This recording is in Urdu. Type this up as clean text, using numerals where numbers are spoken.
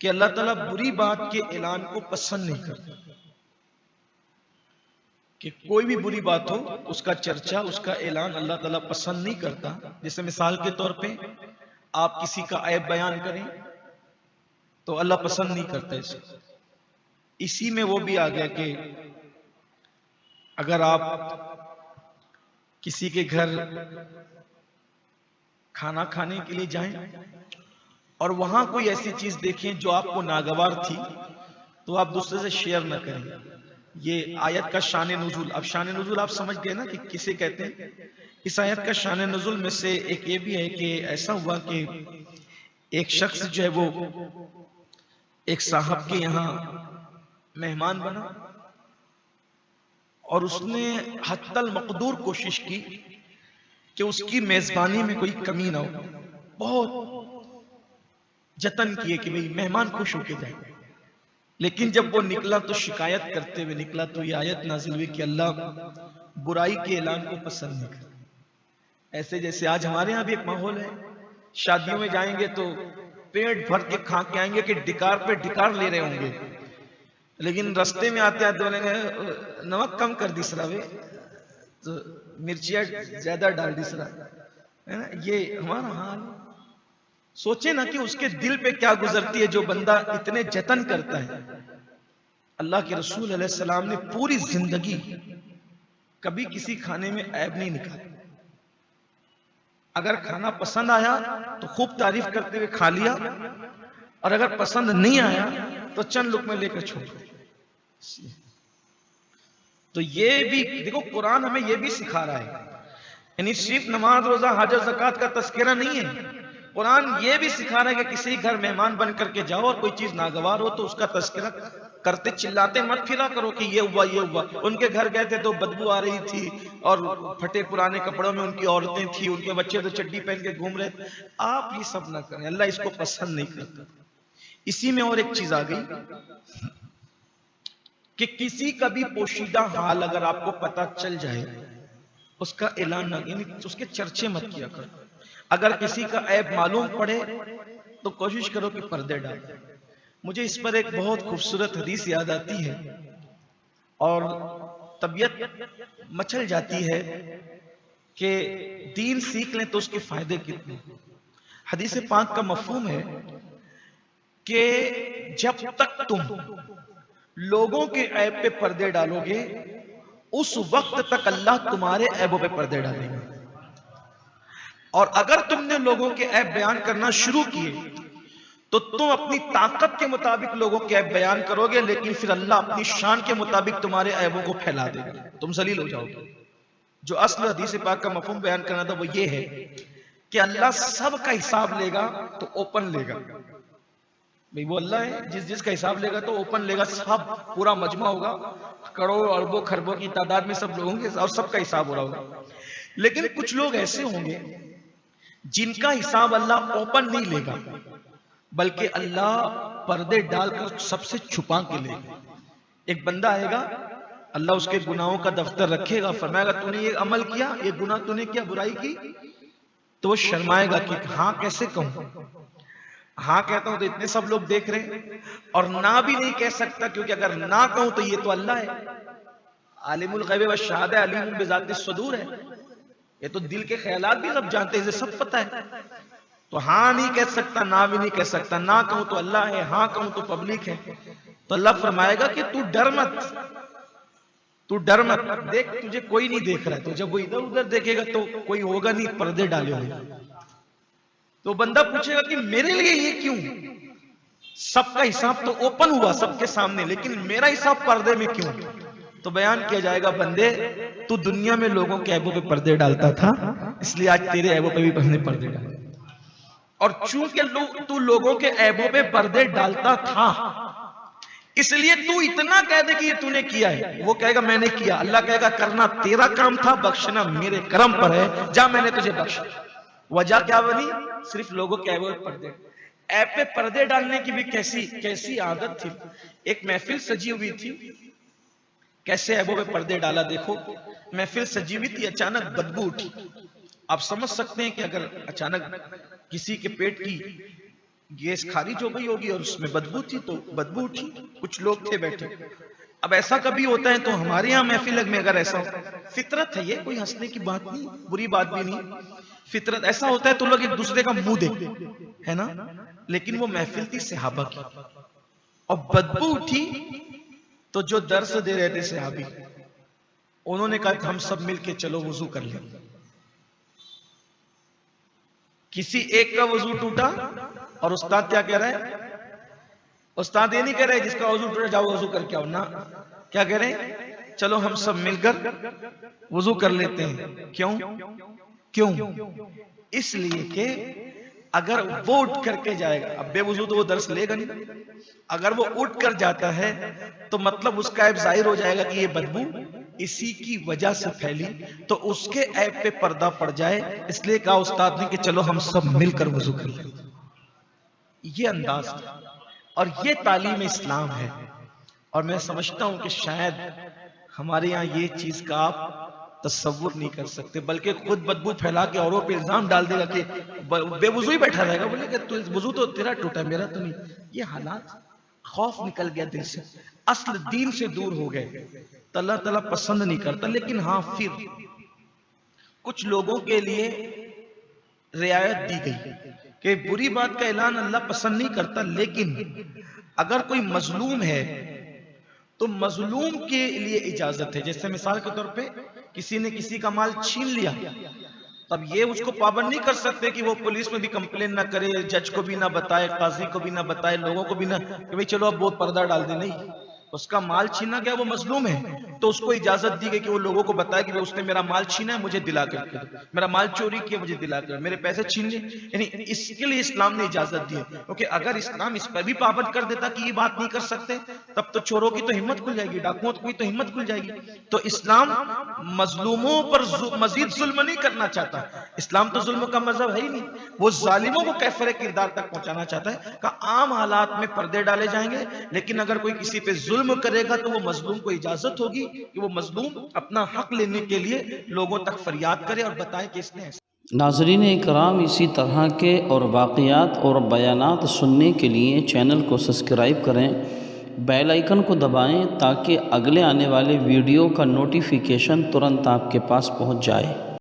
کہ اللہ تعالیٰ بری بات کے اعلان کو پسند نہیں کرتا، کہ کوئی بھی بری بات ہو اس کا چرچا، اس کا اعلان اللہ تعالیٰ پسند نہیں کرتا۔ جیسے مثال کے طور پہ آپ کسی کا عیب بیان کریں تو اللہ پسند نہیں کرتا اسے۔ اسی میں وہ بھی آ گیا کہ اگر آپ کسی کے گھر کھانا کھانے کے لیے جائیں اور وہاں کوئی ایسی چیز دیکھیں جو آپ کو ناگوار تھی تو آپ دوسرے سے شیئر نہ کریں۔ یہ آیت کا شان نزول، اب شان نزول آپ سمجھ گئے نا کہ کسے کہتے ہیں۔ اس آیت کا شان نزول میں سے ایک یہ بھی ہے کہ ایسا ہوا کہ ایک شخص جو ہے وہ ایک صاحب کے یہاں مہمان بنا اور اس نے حتی المقدور کوشش کی کہ اس کی میزبانی میں کوئی کمی نہ ہو، بہت جتن کیے کہ بھئی مہمان خوش ہو کے جائے، لیکن جب وہ نکلا تو شکایت کرتے ہوئے نکلا تو یہ آیت نازل ہوئی کہ اللہ برائی کے اعلان کو پسند نہیں کرتا۔ ایسے جیسے آج ہمارے ہاں بھی ایک ماحول ہے، شادیوں میں جائیں گے تو پیٹ بھر کے کھا کے آئیں گے کہ ڈکار پہ ڈکار لے رہے ہوں گے، لیکن رستے میں آتے آتے بولیں گے نمک کم کر دی سرا، تو مرچیاں زیادہ ڈال دی سرا۔ یہ ہمارا حال، سوچیں نا کہ اس کے دل پہ کیا گزرتی ہے جو بندہ اتنے جتن کرتا ہے۔ اللہ کے رسول علیہ السلام نے پوری زندگی کبھی کسی کھانے میں عیب نہیں نکالا۔ اگر کھانا پسند آیا تو خوب تعریف کرتے ہوئے کھا لیا، اور اگر پسند نہیں آیا تو چند لقمے لے کر چھوڑ دیا۔ تو یہ بھی دیکھو قرآن ہمیں یہ بھی سکھا رہا ہے، یعنی صرف نماز روزہ حج و زکوٰۃ کا تذکرہ نہیں ہے، قرآن یہ بھی سکھا رہا ہے کہ کسی گھر مہمان بن کر کے جاؤ اور کوئی چیز ناگوار ہو تو اس کا تذکرہ کرتے چلاتے مت پھرا کرو کہ یہ ہوا یہ ہوا۔ ان کے گھر گئے تھے تو بدبو آ رہی تھی اور پھٹے پرانے کپڑوں میں ان کی عورتیں تھیں، ان کے بچے تو چڈی پہن کے گھوم رہے تھے۔ آپ یہ سب نہ کریں، اللہ اس کو پسند نہیں کرتا۔ اسی میں اور ایک چیز آ گئی کہ کسی کا بھی پوشیدہ حال اگر آپ کو پتا چل جائے اس کا اعلان نہ، یعنی اس کے چرچے مت کیا کرو۔ اگر کسی کا عیب معلوم پڑے تو کوشش کرو کہ پردے ڈال۔ مجھے اس پر ایک بہت خوبصورت حدیث یاد آتی ہے اور طبیعت مچل جاتی ہے کہ دین سیکھ لیں تو اس کے فائدے کتنے۔ حدیث پاک کا مفہوم ہے کہ جب تک تم لوگوں کے عیب پہ پردے ڈالو گے اس وقت تک اللہ تمہارے عیبوں پہ پردے ڈالیں گے، اور اگر تم نے لوگوں کے عیب بیان کرنا شروع کیے تو تم اپنی طاقت کے مطابق لوگوں کے عیب بیان کرو گے، لیکن پھر اللہ اپنی شان کے مطابق تمہارے عیبوں کو پھیلا دے گا، تم ذلیل ہو جاؤ گے۔ جو اصل حدیث پاک کا مفہوم بیان کرنا تھا وہ یہ ہے کہ اللہ سب کا حساب لے گا تو اوپن لے گا۔ بھئی وہ اللہ ہے، جس کا حساب لے گا تو اوپن لے گا، سب پورا مجمع ہوگا، کروڑوں اربوں خربوں کی تعداد میں سب لوگ ہوں گے اور سب کا حساب ہو رہا ہوگا۔ لیکن کچھ لوگ ایسے ہوں گے جن کا حساب اللہ اوپن نہیں لے گا بلکہ اللہ پردے ڈال کر سب سے چھپا کے لے گا۔ ایک بندہ آئے گا، اللہ اس کے گناہوں کا دفتر رکھے گا، فرمائے گا تو نے یہ عمل کیا، یہ گناہ تو نے کیا، برائی کی، تو وہ شرمائے گا کہ ہاں کیسے کہوں، ہاں کہتا ہوں تو اتنے سب لوگ دیکھ رہے ہیں، اور نہ بھی نہیں کہہ سکتا کیونکہ اگر نہ کہوں تو یہ تو اللہ ہے، عالم الغیب والشہادہ علیم بذات الصدور ہے، یہ تو دل کے خیالات بھی سب جانتے ہیں، اسے سب پتہ ہے، تو ہاں نہیں کہہ سکتا، نہ بھی نہیں کہہ سکتا، نہ کہوں تو اللہ ہے، ہاں کہوں تو پبلک ہے۔ تو اللہ فرمائے گا کہ تو ڈر مت، دیکھ تجھے کوئی نہیں دیکھ رہا ہے، تو جب وہ ادھر ادھر دیکھے گا تو کوئی ہوگا نہیں، پردے ڈالے ہوئے، تو بندہ پوچھے گا کہ میرے لیے یہ کیوں، سب کا حساب تو اوپن ہوا سب کے سامنے، لیکن میرا حساب پردے میں کیوں؟ تو بیان کیا جائے گا بندے تو دنیا میں لوگوں کے عیبوں پہ پردے ڈالتا تھا، اس لیے آج تیرے عیبوں پہ بھی ہم نے پردے ڈالے، اور چونکہ تو لوگوں کے عیبوں پہ پردے ڈالتا تھا اس لیے تو اتنا کہہ دے کہ یہ تو نے کیا ہے، وہ کہے گا میں نے کیا، اللہ کہے گا کرنا تیرا کام تھا، بخشنا میرے کرم پر ہے، جا میں نے تجھے بخشا۔ وجہ کیا بنی؟ صرف لوگوں کے عیبوں پہ پردے، عیب پہ پردے ڈالنے کی بھی کیسی عادت تھی۔ ایک محفل سجی ہوئی تھی، کیسے عیبوں پہ پردے ڈالا دیکھو، محفل سجی ہوئی تھی، اچانک بدبو اٹھی۔ آپ سمجھ سکتے ہیں کہ اگر اچانک کسی کے پیٹ کی گیس خارج ہو گئی ہوگی اور اس میں بدبو تھی تو بدبو اٹھی، کچھ لوگ تھے بیٹھے۔ اب ایسا کبھی ہوتا ہے تو ہمارے یہاں محفل میں اگر ایسا فطرت ہے، یہ کوئی ہنسنے کی بات نہیں، بری بات بھی نہیں، فطرت ایسا ہوتا ہے تو لوگ ایک دوسرے کا منہ دیکھتے ہے نا، لیکن وہ محفل تھی صحابہ کی اور بدبو اٹھی تو جو درس دے رہے تھے صحابی انہوں نے کہا ہم سب مل کے چلو وضو کر لیں۔ کسی ایک کا وضو ٹوٹا اور استاد کیا کہہ رہا ہے؟ استاد یہ نہیں کہہ رہے جس کا وضو ٹوٹا جاؤ وضو کر کے آؤ، نہ کیا کہہ رہے ہیں؟ چلو ہم سب مل کر وضو کر لیتے ہیں۔ کیوں؟ اس لیے کہ اگر وہ اٹھ کر کے جائے گا، اب بے وضو تو وہ درس لے گا نہیں، اگر وہ اٹھ کر جاتا ہے تو مطلب اس کا عیب ظاہر ہو جائے گا کہ یہ بدبو اسی کی وجہ سے پھیلی، تو اس کے عیب پہ پردہ پڑ جائے، اس لیے کہا استاد نے کہ چلو ہم سب مل کر وضو کر لیں۔ یہ انداز تھا اور یہ تعلیم اسلام ہے، اور میں سمجھتا ہوں کہ شاید ہمارے یہاں یہ چیز کا آپ تصور نہیں کر سکتے، بلکہ خود بدبو پھیلا کے اوروں پہ الزام ڈال دے گا کہ بے وضو ہی بیٹھا رہے گا، بولے کہ تو وضو تو تیرا ٹوٹا میرا تو نہیں۔ یہ حالات، خوف نکل گیا دل سے، اصل دین سے دور ہو گئے، تو اللہ تعالیٰ پسند نہیں کرتا۔ لیکن ہاں پھر کچھ لوگوں کے لیے رعایت دی گئی کہ بری بات کا اعلان اللہ پسند نہیں کرتا، لیکن اگر کوئی مظلوم ہے تو مظلوم کے لیے اجازت ہے۔ جیسے مثال کے طور پہ کسی نے کسی کا مال چھین لیا، تب یہ اس کو پابند نہیں کر سکتے کہ وہ پولیس میں بھی کمپلین نہ کرے، جج کو بھی نہ بتائے، قاضی کو بھی نہ بتائے، لوگوں کو بھی نہ کہ بھئی چلو اب بہت پردہ ڈال دیں، نہیں، اس کا مال چھینا گیا، وہ مظلوم ہے تو اس کو اجازت دی گئی کہ وہ لوگوں کو بتائے کہ اس نے میرا مال چھینا ہے، مجھے دلا کر دو، میرا مال چوری کیا، مجھے دلا کر، میرے پیسے چھین لیے، یعنی اس کے لیے اسلام نے اجازت دی ہے۔ کیونکہ اگر اسلام اس پر بھی پابند کر دیتا کہ یہ بات نہیں کر سکتے، تب تو چوروں کی تو ہمت کھل جائے گی، ڈاکوؤں کی تو ہمت کھل جائے گی۔ تو اسلام مظلوموں پر مزید ظلم نہیں کرنا چاہتا، اسلام تو ظلم کا مذہب ہے ہی نہیں، وہ ظالموں کو کیفر کردار تک پہنچانا چاہتا ہے کہ عام حالات میں پردے ڈالے جائیں گے، لیکن اگر کوئی کسی پہ ظلم کرے گا تو وہ مظلوم کو اجازت ہوگی کہ وہ مظلوم اپنا حق لینے کے لیے لوگوں تک فریاد کرے اور بتائے کہ اس نے ایسا۔ ناظرین اکرام، اسی طرح کے اور واقعات اور بیانات سننے کے لیے چینل کو سبسکرائب کریں، بیل آئیکن کو دبائیں تاکہ اگلے آنے والے ویڈیو کا نوٹیفیکیشن ترنت آپ کے پاس پہنچ جائے۔